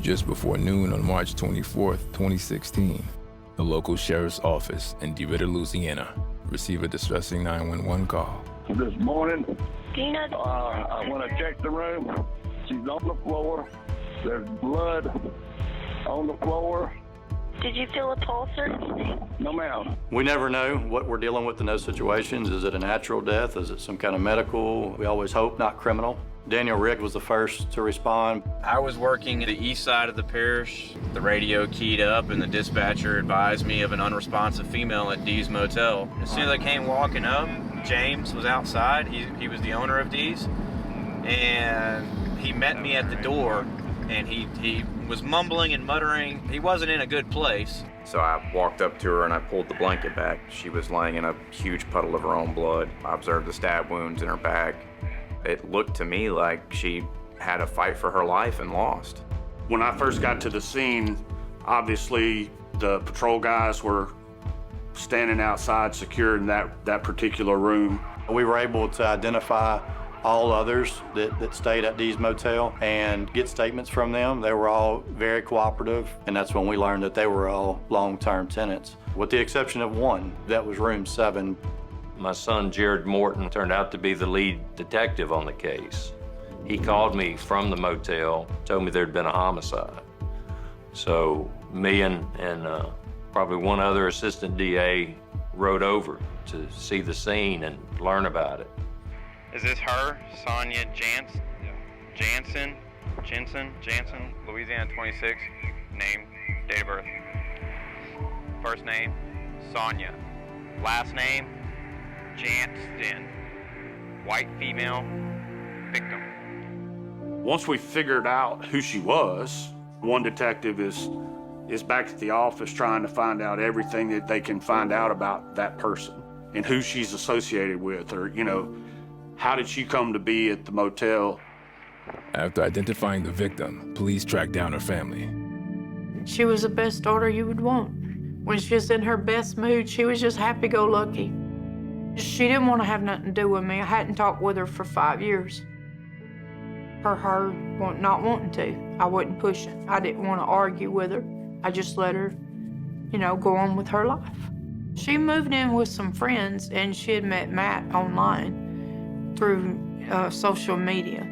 Just before noon on March 24th, 2016, the local sheriff's office in DeRidder, Louisiana, received a distressing 911 call. This morning, Do you know I want to check the room. She's on the floor. There's blood on the floor. Did you feel a pulse or anything? No, ma'am. We never know what we're dealing with in those situations. Is it a natural death? Is it some kind of medical? We always hope not criminal. Daniel Rick was the first to respond. I was working at the east side of the parish. The radio keyed up and the dispatcher advised me of an unresponsive female at Dee's Motel. As soon as I came walking up, James was outside. He was the owner of Dee's. And he met me at the door and he was mumbling and muttering. He wasn't in a good place. So I walked up to her and I pulled the blanket back. She was laying in a huge puddle of her own blood. I observed the stab wounds in her back. It looked to me like she had a fight for her life and lost. When I first got to the scene, obviously the patrol guys were standing outside securing that particular room. We were able to identify all others that stayed at Dee's Motel and get statements from them. They were all very cooperative, and that's when we learned that they were all long-term tenants, with the exception of one. That was room 7. My son, Jared Morton, turned out to be the lead detective on the case. He called me from the motel, told me there'd been a homicide. So me and probably one other assistant DA rode over to see the scene and learn about it. Is this her, Sonya Jansen, Louisiana 26, name, date of birth? First name, Sonya. Last name, Jansen. White female, victim. Once we figured out who she was, one detective is back at the office trying to find out everything that they can find out about that person and who she's associated with, or, how did she come to be at the motel? After identifying the victim, police tracked down her family. She was the best daughter you would want. When she was in her best mood, she was just happy-go-lucky. She didn't want to have nothing to do with me. I hadn't talked with her for 5 years. For her not wanting to, I wasn't pushing. I didn't want to argue with her. I just let her, go on with her life. She moved in with some friends, and she had met Matt online through social media.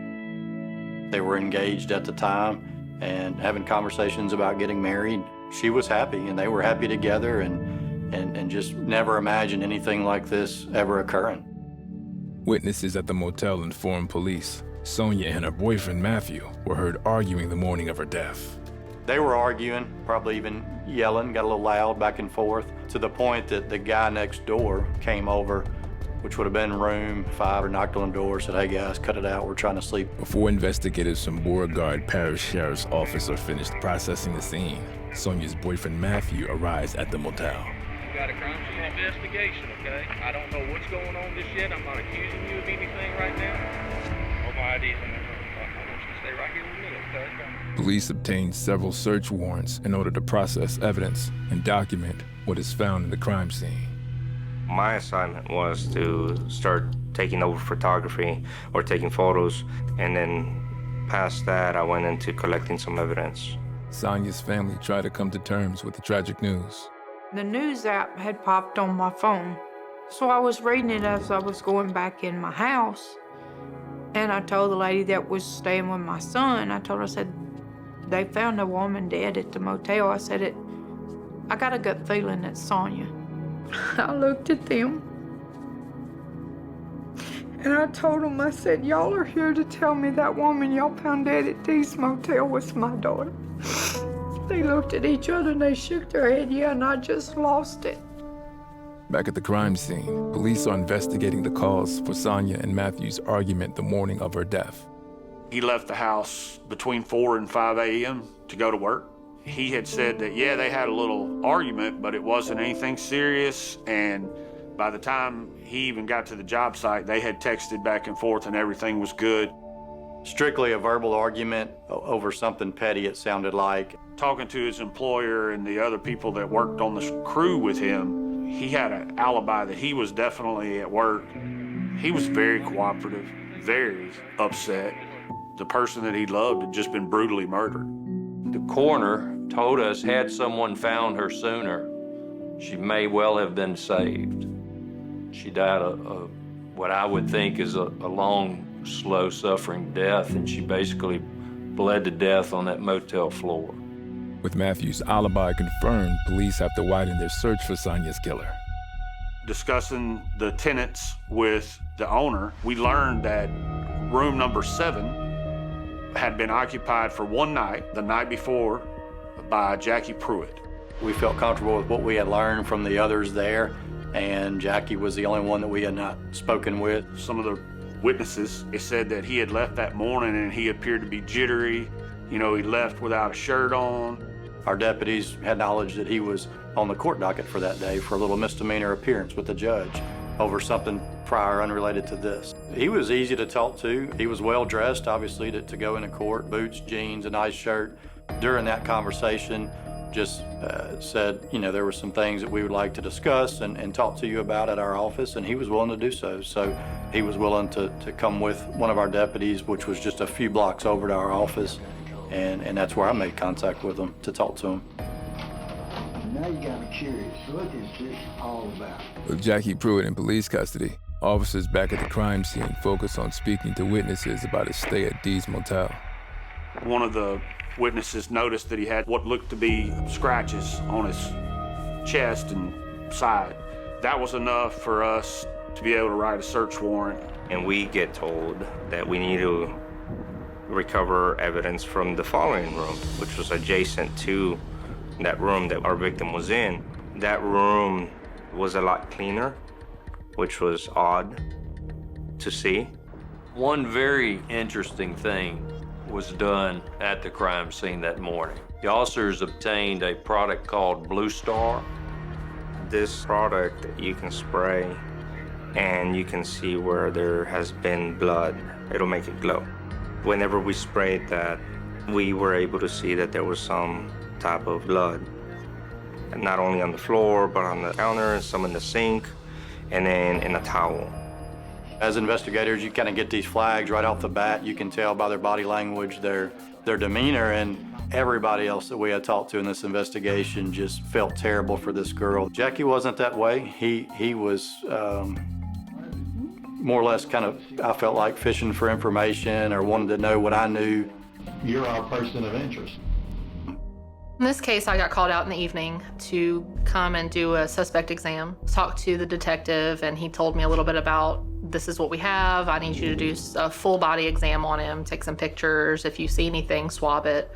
They were engaged at the time and having conversations about getting married. She was happy, and they were happy together, and just never imagined anything like this ever occurring. Witnesses at the motel informed police Sonya and her boyfriend, Matthew, were heard arguing the morning of her death. They were arguing, probably even yelling, got a little loud back and forth, to the point that the guy next door came over, which would have been room 5, or knocked on the door, said, "Hey guys, cut it out, we're trying to sleep." Before investigators from Beauregard Parish Sheriff's Office are finished processing the scene, Sonya's boyfriend, Matthew, arrives at the motel. You got a crime scene investigation, okay? I don't know what's going on just yet. I'm not accusing you of anything right now. All my ID's in there. I want you to stay right here with me, okay? Police obtained several search warrants in order to process evidence and document what is found in the crime scene. My assignment was to start taking over photography or taking photos, and then past that, I went into collecting some evidence. Sonya's family tried to come to terms with the tragic news. The news app had popped on my phone, so I was reading it as I was going back in my house, and I told the lady that was staying with my son, I told her, I said, they found a woman dead at the motel. I said, I got a gut feeling it's Sonya. I looked at them, and I told them, I said, y'all are here to tell me that woman y'all found dead at Dee's Motel was my daughter. They looked at each other and they shook their head, yeah, and I just lost it. Back at the crime scene, police are investigating the cause for Sonya and Matthew's argument the morning of her death. He left the house between 4 and 5 a.m. to go to work. He had said that, yeah, they had a little argument, but it wasn't anything serious, and by the time he even got to the job site, they had texted back and forth and everything was good. Strictly a verbal argument over something petty, it sounded like. Talking to his employer and the other people that worked on the crew with him, he had an alibi that he was definitely at work. He was very cooperative, very upset. The person that he loved had just been brutally murdered. The coroner told us had someone found her sooner, she may well have been saved. She died of what I would think is a long, slow suffering death, and she basically bled to death on that motel floor. With Matthew's alibi confirmed, police have to widen their search for Sonya's killer. Discussing the tenants with the owner, we learned that room number 7 had been occupied for one night, the night before, by Jackie Pruitt. We felt comfortable with what we had learned from the others there, and Jackie was the only one that we had not spoken with. Some of the witnesses, they said that he had left that morning and he appeared to be jittery. You know, he left without a shirt on. Our deputies had knowledge that he was on the court docket for that day for a little misdemeanor appearance with the judge over something prior unrelated to this. He was easy to talk to. He was well dressed, obviously, to go into court, boots, jeans, a nice shirt. During that conversation, just said, you know, there were some things that we would like to discuss and talk to you about at our office, and he was willing to do so. So he was willing to come with one of our deputies, which was just a few blocks over to our office, and that's where I made contact with him to talk to him. Now you got me curious. What is this all about? With Jackie Pruitt in police custody, officers back at the crime scene focus on speaking to witnesses about his stay at Dee's Motel. One of the witnesses noticed that he had what looked to be scratches on his chest and side. That was enough for us to be able to write a search warrant. And we get told that we need to recover evidence from the following room, which was adjacent to that room that our victim was in. That room was a lot cleaner, which was odd to see. One very interesting thing was done at the crime scene that morning. The officers obtained a product called Blue Star. This product you can spray and you can see where there has been blood. It'll make it glow. Whenever we sprayed that, we were able to see that there was some type of blood. And not only on the floor, but on the counter, some in the sink, and then in a towel. As investigators, you kind of get these flags right off the bat. You can tell by their body language, their demeanor, and everybody else that we had talked to in this investigation just felt terrible for this girl. Jackie wasn't that way. He was more or less kind of, I felt like, fishing for information or wanted to know what I knew. You're our person of interest. In this case, I got called out in the evening to come and do a suspect exam. Talked to the detective, and he told me a little bit about, this is what we have. I need you to do a full body exam on him, take some pictures. If you see anything, swab it,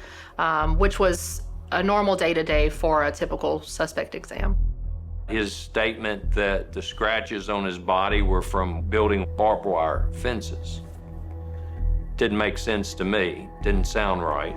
which was a normal day-to-day for a typical suspect exam. His statement that the scratches on his body were from building barbed wire fences didn't make sense to me, didn't sound right.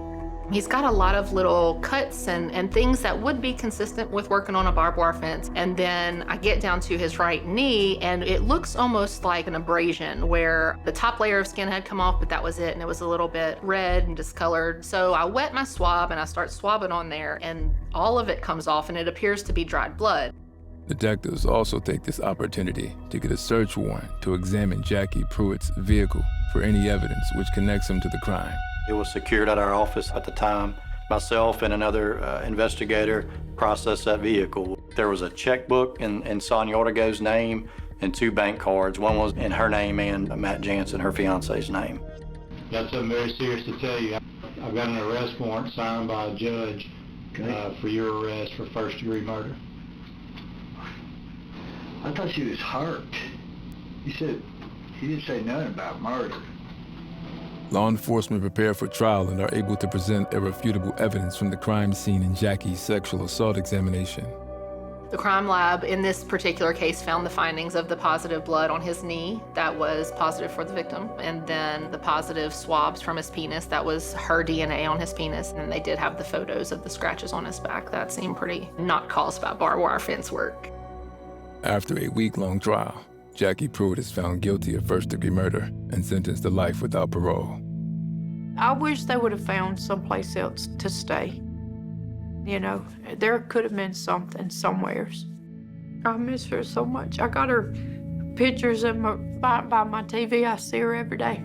He's got a lot of little cuts and things that would be consistent with working on a barbed wire fence. And then I get down to his right knee, and it looks almost like an abrasion where the top layer of skin had come off, but that was it, and it was a little bit red and discolored. So I wet my swab and I start swabbing on there, and all of it comes off, and it appears to be dried blood. Detectives also take this opportunity to get a search warrant to examine Jackie Pruitt's vehicle for any evidence which connects him to the crime. It was secured at our office at the time. Myself and another investigator processed that vehicle. There was a checkbook in Sonya Ortego's name and 2 bank cards. One was in her name and Matt Jansen, her fiance's name. Got something very serious to tell you. I've got an arrest warrant signed by a judge for your arrest for first-degree murder. I thought she was hurt. He didn't say nothing about murder. Law enforcement prepare for trial and are able to present irrefutable evidence from the crime scene in Jackie's sexual assault examination. The crime lab in this particular case found the findings of the positive blood on his knee that was positive for the victim, and then the positive swabs from his penis that was her DNA on his penis, and they did have the photos of the scratches on his back that seemed pretty not caused by barbed wire fence work. After a week-long trial, Jackie Pruitt is found guilty of first-degree murder and sentenced to life without parole. I wish they would have found someplace else to stay. You know, there could have been something somewheres. I miss her so much. I got her pictures by my TV. I see her every day.